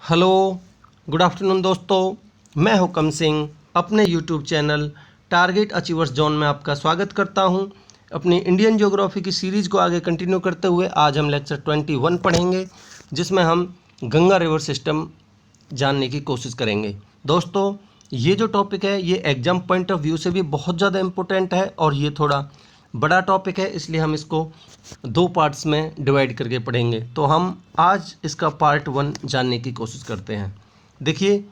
Hello, good afternoon दोस्तों। मैं हुकम सिंह अपने YouTube channel Target achievers zone में आपका स्वागत करता हूं। अपनी इंडियन ज्योग्राफी की सीरीज़ को आगे कंटिन्यू करते हुए आज हम लेक्चर 21 पढ़ेंगे, जिसमें हम गंगा रिवर सिस्टम जानने की कोशिश करेंगे। दोस्तों, ये जो टॉपिक है ये एग्जाम पॉइंट ऑफ व्यू से भी बहुत ज़्यादा इम्पोर्टेंट है और ये थोड़ा बड़ा टॉपिक है, इसलिए हम इसको दो पार्ट्स में डिवाइड करके पढ़ेंगे। तो हम आज इसका पार्ट 1 जानने की कोशिश करते हैं। देखिए,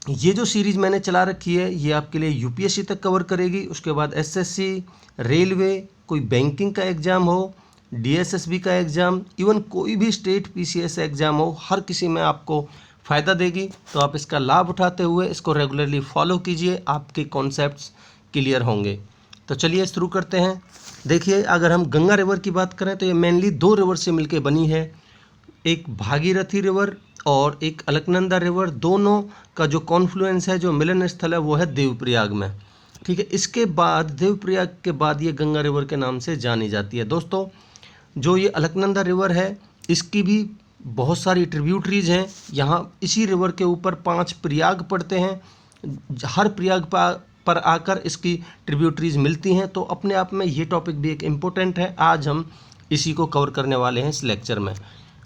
ये जो सीरीज़ मैंने चला रखी है ये आपके लिए यूपीएससी तक कवर करेगी, उसके बाद एसएससी, रेलवे, कोई बैंकिंग का एग्ज़ाम हो, डीएसएसबी का एग्ज़ाम, इवन कोई भी स्टेट पीसीएस एग्ज़ाम हो, हर किसी में आपको फ़ायदा देगी। तो आप इसका लाभ उठाते हुए इसको रेगुलरली फॉलो कीजिए, आपके कॉन्सेप्ट्स क्लियर होंगे। तो चलिए शुरू करते हैं। देखिए, अगर हम गंगा रिवर की बात करें तो ये मेनली दो रिवर से मिलकर बनी है, एक भागीरथी रिवर और एक अलकनंदा रिवर। दोनों का जो कॉन्फ्लुएंस है, जो मिलन स्थल है, वो है देवप्रयाग में। ठीक है, इसके बाद देवप्रयाग के बाद ये गंगा रिवर के नाम से जानी जाती है। दोस्तों, जो ये अलकनंदा रिवर है इसकी भी बहुत सारी ट्रिब्यूटरीज हैं। यहाँ इसी रिवर के ऊपर 5 प्रयाग पड़ते हैं, हर प्रयाग पर आकर इसकी ट्रिब्यूटरीज मिलती हैं। तो अपने आप में ये टॉपिक भी एक इम्पोर्टेंट है, आज हम इसी को कवर करने वाले हैं इस लेक्चर में।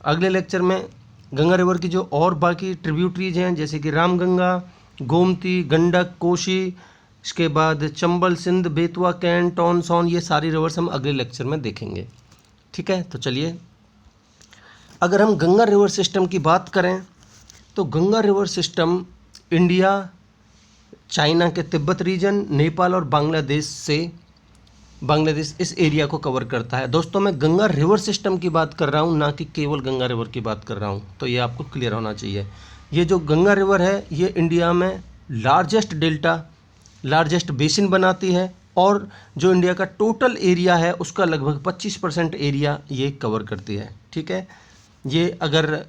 अगले लेक्चर में गंगा रिवर की जो और बाकी ट्रिब्यूटरीज हैं, जैसे कि रामगंगा, गोमती, गंडक, कोशी, इसके बाद चंबल, सिंध, बेतवा, कैन, टॉन, सोन, ये सारी रिवर्स हम अगले लेक्चर में देखेंगे। ठीक है, तो चलिए, अगर हम गंगा रिवर सिस्टम की बात करें तो Ganga river system India, China के तिब्बत रीजन, नेपाल और बांग्लादेश इस एरिया को कवर करता है। दोस्तों, मैं गंगा रिवर सिस्टम की बात कर रहा हूँ, ना कि केवल गंगा रिवर की बात कर रहा हूँ, तो ये आपको क्लियर होना चाहिए। ये जो गंगा रिवर है ये इंडिया में लार्जेस्ट बेसिन बनाती है और जो इंडिया का टोटल एरिया है उसका लगभग 25% एरिया ये कवर करती है। ठीक है, ये अगर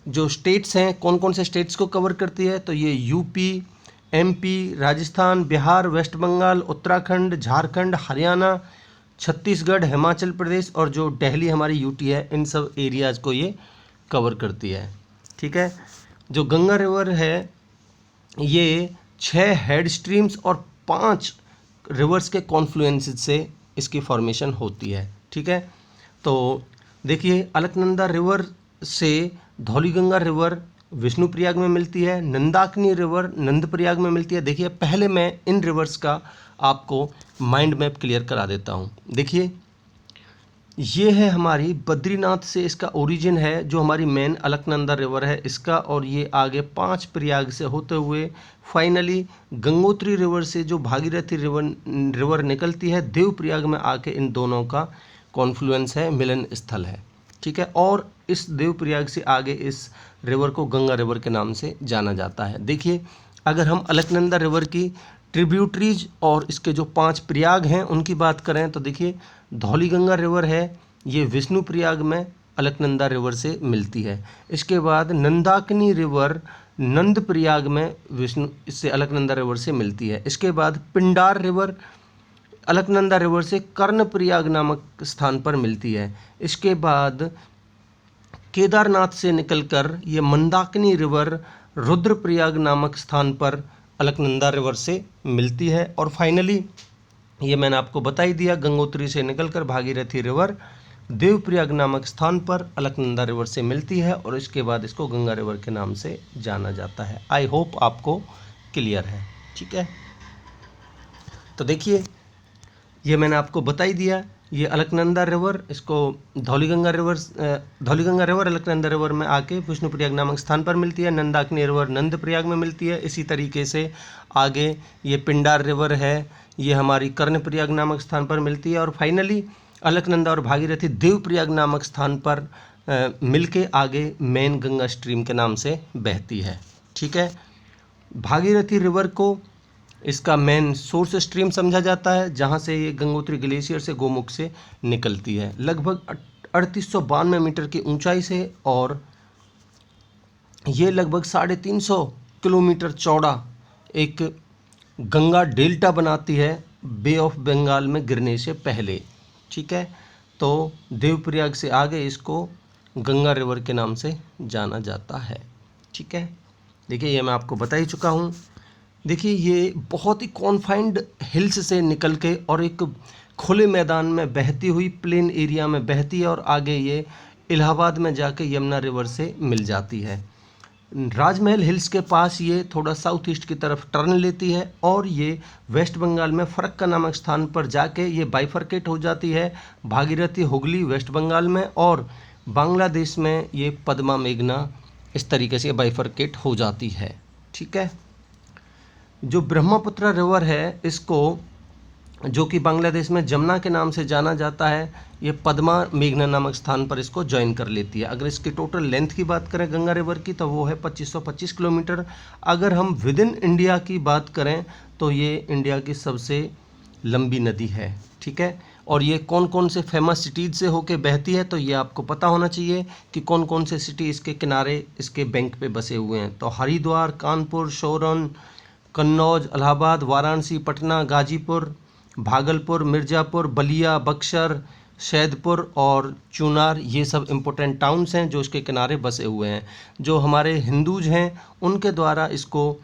जो स्टेट्स हैं, कौन कौन से स्टेट्स को कवर करती है, तो ये यूपी, एमपी, राजस्थान, बिहार, वेस्ट बंगाल, उत्तराखंड, झारखंड, हरियाणा, छत्तीसगढ़, हिमाचल प्रदेश और जो दिल्ली हमारी यूटी है, इन सब एरियाज़ को ये कवर करती है। ठीक है, जो गंगा रिवर है ये 6 हेड स्ट्रीम्स और 5 रिवर्स के कॉन्फ्लुएंस से इसकी फॉर्मेशन होती है। ठीक है, तो देखिए, अलकनंदा रिवर से धौलीगंगा रिवर विष्णुप्रयाग में मिलती है, नंदाकिनी रिवर नंदप्रयाग में मिलती है। देखिए, पहले मैं इन रिवर्स का आपको माइंड मैप क्लियर करा देता हूँ। देखिए, ये है हमारी बद्रीनाथ से इसका ओरिजिन है, जो हमारी मेन अलकनंदा रिवर है इसका, और ये आगे 5 प्रयाग से होते हुए फाइनली गंगोत्री रिवर से जो भागीरथी रिवर निकलती है, देवप्रयाग में आके इन दोनों का कॉन्फ्लुएंस है, मिलन स्थल है। ठीक है, और इस देवप्रयाग से आगे इस रिवर को गंगा रिवर के नाम से जाना जाता है। देखिए, अगर हम अलकनंदा रिवर की ट्रिब्यूटरीज और इसके जो 5 प्रयाग हैं उनकी बात करें तो देखिए, धौलीगंगा रिवर है ये विष्णुप्रयाग में अलकनंदा रिवर से मिलती है। इसके बाद नंदाकिनी रिवर नंदप्रयाग में इससे अलकनंदा रिवर से मिलती है। इसके बाद पिंडार रिवर अलकनंदा रिवर से कर्णप्रयाग नामक स्थान पर मिलती है। इसके बाद केदारनाथ से निकलकर ये मंदाकिनी रिवर रुद्रप्रयाग नामक स्थान पर अलकनंदा रिवर से मिलती है। और फाइनली ये मैंने आपको बता ही दिया, गंगोत्री से निकलकर भागीरथी रिवर देवप्रयाग नामक स्थान पर अलकनंदा रिवर से मिलती है और इसके बाद इसको गंगा रिवर के नाम से जाना जाता है। आई होप आपको क्लियर है। ठीक है, तो देखिए, ये मैंने आपको बता ही दिया, ये अलकनंदा रिवर, इसको धौलीगंगा रिवर अलकनंदा रिवर में आके विष्णुप्रयाग नामक स्थान पर मिलती है। नंदाकिनी रिवर नंदप्रयाग में मिलती है। इसी तरीके से आगे ये पिंडार रिवर है, ये हमारी कर्णप्रयाग नामक स्थान पर मिलती है। और फाइनली अलकनंदा और भागीरथी देवप्रयाग नामक स्थान पर मिलके आगे मेन गंगा स्ट्रीम के नाम से बहती है। ठीक है, भागीरथी रिवर को इसका मेन सोर्स स्ट्रीम समझा जाता है, जहाँ से ये गंगोत्री ग्लेशियर से गोमुख से निकलती है, लगभग 3892 मीटर की ऊंचाई से, और ये लगभग 350 किलोमीटर चौड़ा एक गंगा डेल्टा बनाती है बे ऑफ बंगाल में गिरने से पहले। ठीक है, तो देवप्रयाग से आगे इसको गंगा रिवर के नाम से जाना जाता है। ठीक है, देखिए ये मैं आपको बता ही चुका हूँ। देखिए ये बहुत ही कॉन्फाइंड हिल्स से निकल के और एक खुले मैदान में बहती हुई प्लेन एरिया में बहती है और आगे ये इलाहाबाद में जाके यमुना रिवर से मिल जाती है। राजमहल हिल्स के पास ये थोड़ा साउथ ईस्ट की तरफ टर्न लेती है और ये वेस्ट बंगाल में फरक्का नामक स्थान पर जाके ये बाइफरकेट हो जाती है। भागीरथी हुगली वेस्ट बंगाल में और बांग्लादेश में ये पद्मा मेघना इस तरीके से बाइफरकेट हो जाती है। ठीक है, जो ब्रह्मपुत्र रिवर है इसको, जो कि बांग्लादेश में जमुना के नाम से जाना जाता है, ये पद्मा मेघना नामक स्थान पर इसको ज्वाइन कर लेती है। अगर इसकी टोटल लेंथ की बात करें गंगा रिवर की तो वो है 2525 किलोमीटर। अगर हम विद इन इंडिया की बात करें तो ये इंडिया की सबसे लंबी नदी है। ठीक है, और ये कौन कौन से फेमस सिटीज़ से होके बहती है तो ये आपको पता होना चाहिए कि कौन कौन से सिटी इसके किनारे इसके बैंक पे बसे हुए हैं। तो हरिद्वार, कानपुर, सोलन, कन्नौज, इलाहाबाद, वाराणसी, पटना, गाजीपुर, भागलपुर, मिर्ज़ापुर, बलिया, बक्सर, सैदपुर और चुनार, ये सब इम्पोर्टेंट टाउन्स हैं जो इसके किनारे बसे हुए हैं। जो हमारे हिंदूज हैं उनके द्वारा इसको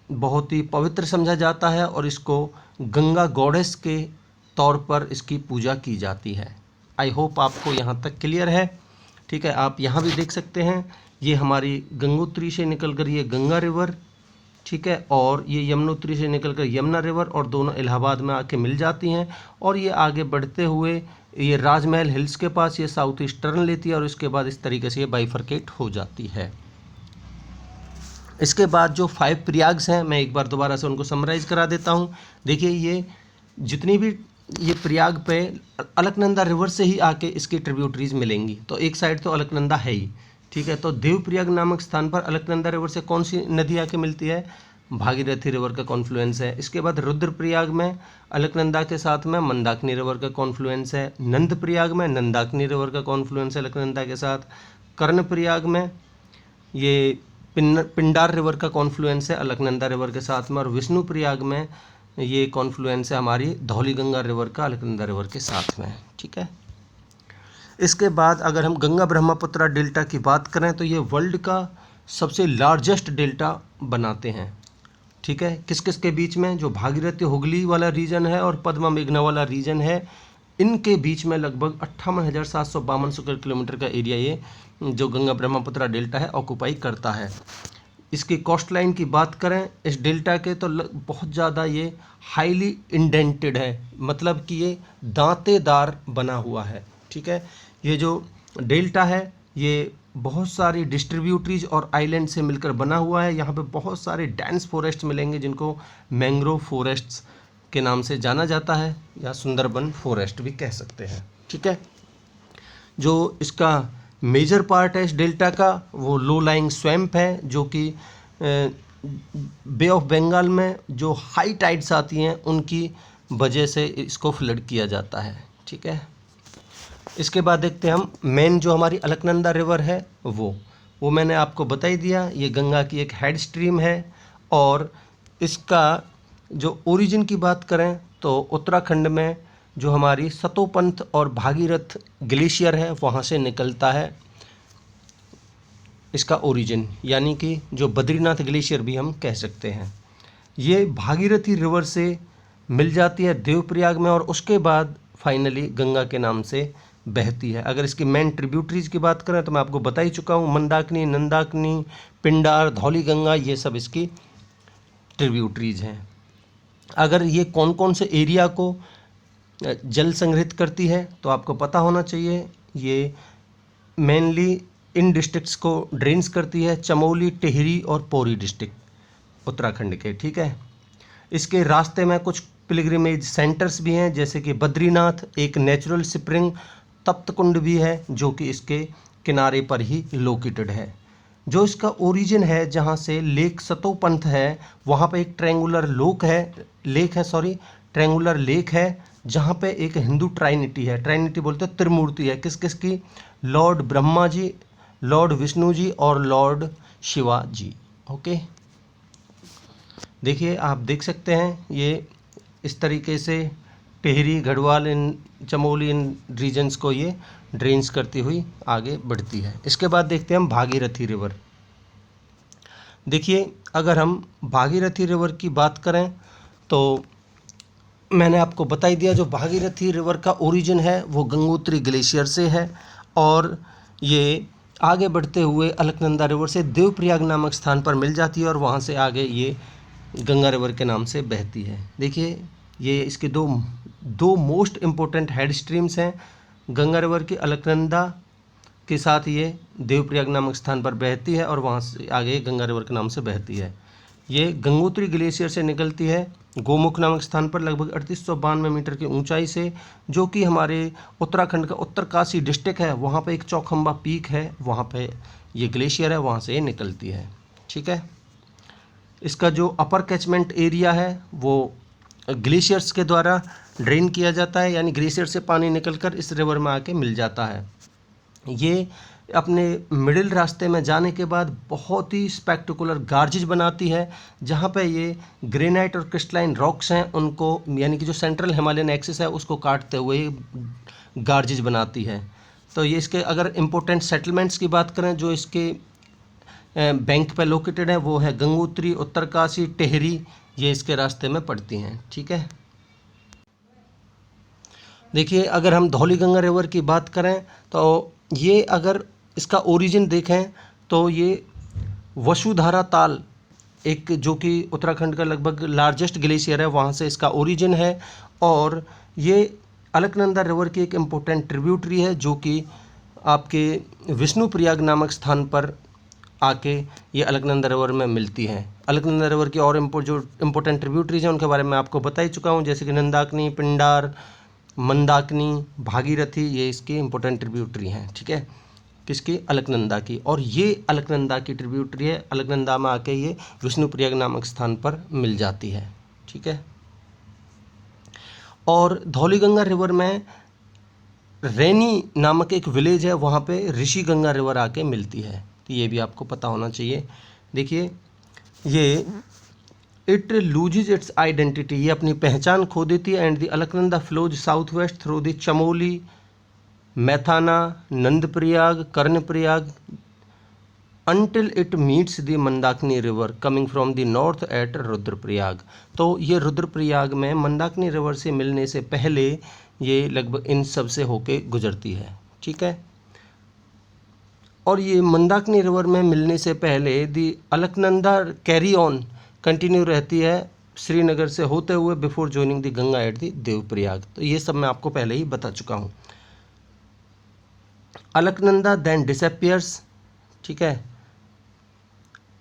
बहुत ही पवित्र समझा जाता है और इसको गंगा गॉडेस के तौर पर इसकी पूजा की जाती है। आई होप आपको यहाँ तक क्लियर है। ठीक है, आप यहाँ भी देख सकते हैं ये हमारी गंगोत्री से निकलकर ये गंगा रिवर, ठीक है, और ये यमुनोत्री से निकलकर यमुना रिवर और दोनों इलाहाबाद में आके मिल जाती हैं और ये आगे बढ़ते हुए ये राजमहल हिल्स के पास ये साउथ ईस्ट टर्न लेती है और इसके बाद इस तरीके से ये बाइफरकेट हो जाती है। इसके बाद जो 5 प्रयाग्स हैं मैं एक बार दोबारा से उनको समराइज करा देता हूँ। देखिए ये जितनी भी ये प्रयाग पे अलकनंदा रिवर से ही आके इसकी ट्रिब्यूटरीज मिलेंगी। तो एक साइड तो अलकनंदा है ही, ठीक है, तो देवप्रयाग नामक स्थान पर अलकनंदा रिवर से कौन सी नदी आके मिलती है? भागीरथी रिवर का कॉन्फ्लुएंस है। इसके बाद रुद्रप्रयाग में अलकनंदा के साथ में मंदाकिनी रिवर का कॉन्फ्लुएंस है। नंदप्रयाग में नंदाकिनी रिवर का कॉन्फ्लुएंस है अलकनंदा के साथ। कर्णप्रयाग में ये पिंडार रिवर का कॉन्फ्लुएंस है अलकनंदा रिवर के साथ में। और विष्णुप्रयाग में ये कॉन्फ्लुएंस है हमारी धौलीगंगा रिवर का अलकनंदा रिवर के साथ में। ठीक है, इसके बाद अगर हम गंगा ब्रह्मपुत्र डेल्टा की बात करें तो ये वर्ल्ड का सबसे लार्जेस्ट डेल्टा बनाते हैं। ठीक है, किस किस के बीच में? जो भागीरथी हुगली वाला रीजन है और पद्मा मेघना वाला रीजन है, इनके बीच में लगभग 58,752 स्क्वायर किलोमीटर का एरिया ये जो गंगा ब्रह्मपुत्र डेल्टा है ऑक्यूपाई करता है। इसकी कोस्ट लाइन की बात करें इस डेल्टा के तो बहुत ज़्यादा ये हाईली इंडेंटेड है, मतलब कि ये दांतेदार बना हुआ है। ठीक है, ये जो डेल्टा है ये बहुत सारी डिस्ट्रीब्यूटरीज और आइलैंड से मिलकर बना हुआ है। यहाँ पे बहुत सारे डेंस फॉरेस्ट मिलेंगे जिनको मैंग्रोव फॉरेस्ट्स के नाम से जाना जाता है या सुंदरबन फॉरेस्ट भी कह सकते हैं। ठीक है, जो इसका मेजर पार्ट है इस डेल्टा का वो लो लाइंग स्वैम्प है, जो कि बे ऑफ बंगाल में जो हाई टाइड्स आती हैं उनकी वजह से इसको फ्लड किया जाता है। ठीक है, इसके बाद देखते हैं हम मेन जो हमारी अलकनंदा रिवर है वो मैंने आपको बता ही दिया। ये गंगा की एक हेड स्ट्रीम है और इसका जो ओरिजिन की बात करें तो उत्तराखंड में जो हमारी सतोपंथ और भागीरथ ग्लेशियर है वहाँ से निकलता है इसका ओरिजिन, यानी कि जो बद्रीनाथ ग्लेशियर भी हम कह सकते हैं। ये भागीरथी रिवर से मिल जाती है देवप्रयाग में और उसके बाद फाइनली गंगा के नाम से बहती है। अगर इसकी मेन ट्रिब्यूटरीज की बात करें तो मैं आपको बता ही चुका हूँ, मंदाकिनी, नंदाकिनी, पिंडार, धौलीगंगा, ये सब इसकी ट्रिब्यूटरीज हैं। अगर ये कौन कौन से एरिया को जल संग्रहित करती है तो आपको पता होना चाहिए। ये मेनली इन डिस्ट्रिक्ट्स को ड्रेन्स करती है, चमोली, टिहरी और पौरी डिस्ट्रिक्ट उत्तराखंड के। ठीक है, इसके रास्ते में कुछ पिलग्रिमेज सेंटर्स भी हैं जैसे कि बद्रीनाथ, एक नेचुरल स्प्रिंग तप्त कुंड भी है जो कि इसके किनारे पर ही लोकेटेड है। जो इसका ओरिजिन है जहाँ से लेक सतोपंथ है वहाँ पे एक ट्रायंगुलर लेक है जहाँ पे एक हिंदू ट्राइनिटी है, ट्राइनिटी बोलते हैं त्रिमूर्ति है। किस किस की? लॉर्ड ब्रह्मा जी, लॉर्ड विष्णु जी और लॉर्ड शिवा जी। ओके, देखिए आप देख सकते हैं ये इस तरीके से टिहरी, गढ़वाल, इन चमोली इन रीजन्स को ये ड्रेन्स करती हुई आगे बढ़ती है। इसके बाद देखते हैं हम भागीरथी रिवर। देखिए, अगर हम भागीरथी रिवर की बात करें तो मैंने आपको बता ही दिया, जो भागीरथी रिवर का ओरिजिन है वो गंगोत्री ग्लेशियर से है और ये आगे बढ़ते हुए अलकनंदा रिवर से देवप्रयाग नामक स्थान पर मिल जाती है और वहाँ से आगे ये गंगा रिवर के नाम से बहती है। देखिए, ये इसके दो मोस्ट इम्पोर्टेंट हेड स्ट्रीम्स हैं। गंगा रिवर की अलकनंदा के साथ ये देवप्रयाग नामक स्थान पर बहती है और वहाँ से आगे गंगा रिवर के नाम से बहती है। ये गंगोत्री ग्लेशियर से निकलती है गोमुख नामक स्थान पर लगभग 3892 मीटर की ऊंचाई से, जो कि हमारे उत्तराखंड का उत्तरकाशी डिस्ट्रिक्ट है, वहाँ पे एक चौखंबा पीक है, वहाँ पे ये ग्लेशियर है, वहाँ से ये निकलती है। ठीक है, इसका जो अपर कैचमेंट एरिया है वो ग्लेशियर्स के द्वारा ड्रेन किया जाता है, यानी ग्लेशियर से पानी निकलकर इस रिवर में आके मिल जाता है। ये अपने मिडिल रास्ते में जाने के बाद बहुत ही स्पेक्टेकुलर गार्जेज बनाती है, जहाँ पे ये ग्रेनाइट और क्रिस्टलाइन रॉक्स हैं उनको, यानी कि जो सेंट्रल हिमालयन एक्सिस है उसको काटते हुए गार्जेज बनाती है। तो ये इसके अगर इम्पोर्टेंट सेटलमेंट्स की बात करें जो इसके बैंक पे लोकेटेड है, वो है गंगोत्री, उत्तरकाशी, टेहरी, ये इसके रास्ते में पड़ती हैं। ठीक है, देखिए, अगर हम धौलीगंगा रिवर की बात करें तो ये अगर इसका ओरिजिन देखें तो ये वसुधारा ताल, एक जो कि उत्तराखंड का लगभग लार्जेस्ट ग्लेशियर है, वहाँ से इसका ओरिजिन है और ये अलकनंदा रिवर की एक इम्पोर्टेंट ट्रिब्यूटरी है जो कि आपके विष्णुप्रयाग नामक स्थान पर आके ये अलकनंदा रिवर में मिलती है। अलकनंदा रिवर की और जो इम्पोर्टेंट ट्रिब्यूटरीज हैं उनके बारे में आपको बता ही चुका हूँ, जैसे कि नंदाकिनी, पिंडार, मंदाकिनी, भागीरथी, ये इसकी इम्पोर्टेंट ट्रिब्यूटरी हैं। ठीक है, किसकी? अलकनंदा की। और ये अलकनंदा की ट्रिब्यूटरी है, अलकनंदा में आके ये विष्णुप्रयाग नामक स्थान पर मिल जाती है। ठीक है, और धौलीगंगा रिवर में रैनी नामक एक विलेज है, वहाँ पे ऋषि गंगा रिवर आके मिलती है, तो ये भी आपको पता होना चाहिए। देखिए, ये इट लूजेज इट्स आइडेंटिटी, ये अपनी पहचान खो देती है। And the Alaknanda flows south west through the Chamoli, Maithana, Nandprayag, Karnaprayag until it meets the Mandakini river coming from the north at Rudraprayag. तो ये रुद्रप्रयाग में मंदाकिनी रिवर से मिलने से पहले ये लगभग इन सब से होके गुजरती है। ठीक है, और ये मंदाकिनी रिवर में मिलने से पहले दी अलकनंदा कैरी ऑन कंटिन्यू रहती है श्रीनगर से होते हुए before joining the Ganga at the Devprayag. तो ये सब मैं आपको पहले ही बता चुका हूँ। अलकनंदा देन डिसअपियर्स, ठीक है,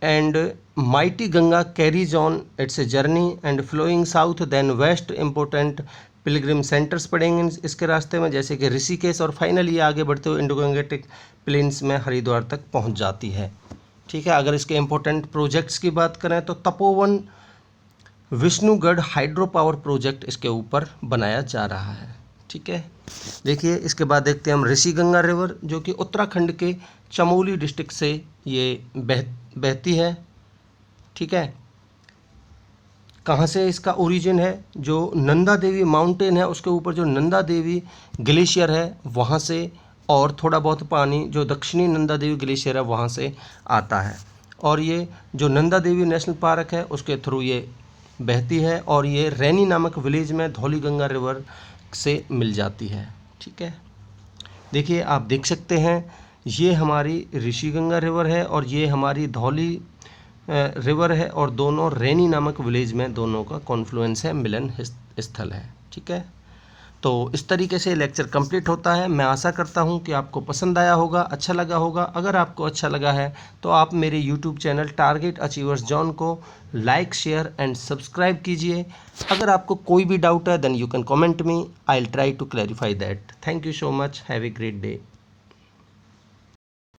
and mighty Ganga carries on its journey and flowing south then west. Important pilgrim centres पड़ेंगे इसके रास्ते में, जैसे कि ऋषिकेश, और फाइनली आगे बढ़ते हुए इंडो गंगेटिक प्लेन्स में हरिद्वार तक पहुंच जाती है। ठीक है, अगर इसके इंपॉर्टेंट प्रोजेक्ट्स की बात करें तो Tapovan Vishnugarh hydro power project इसके ऊपर बनाया जा रहा है। ठीक है, देखिए, इसके बाद देखते हैं हम ऋषि गंगा रिवर, जो कि उत्तराखंड के चमोली डिस्ट्रिक्ट से ये बहती है। ठीक है, कहाँ से इसका ओरिजिन है? जो नंदा देवी माउंटेन है उसके ऊपर जो नंदा देवी ग्लेशियर है वहाँ से, और थोड़ा बहुत पानी जो दक्षिणी नंदा देवी ग्लेशियर है वहाँ से आता है, और ये जो नंदा देवी नेशनल पार्क है उसके थ्रू ये बहती है, और ये रैनी नामक विलेज में धौलीगंगा रिवर से मिल जाती है। ठीक है, देखिए, आप देख सकते हैं ये हमारी ऋषिगंगा रिवर है और ये हमारी धौली रिवर है, और दोनों रैनी नामक विलेज में दोनों का कॉन्फ्लुएंस है, मिलन स्थल है। ठीक है, तो इस तरीके से लेक्चर कंप्लीट होता है। मैं आशा करता हूं कि आपको पसंद आया होगा, अच्छा लगा होगा। अगर आपको अच्छा लगा है तो आप मेरे YouTube channel Target Achievers John को लाइक, शेयर एंड सब्सक्राइब कीजिए। अगर आपको कोई भी डाउट है then you can comment me, I will try to clarify that. Thank you so much, have a great day.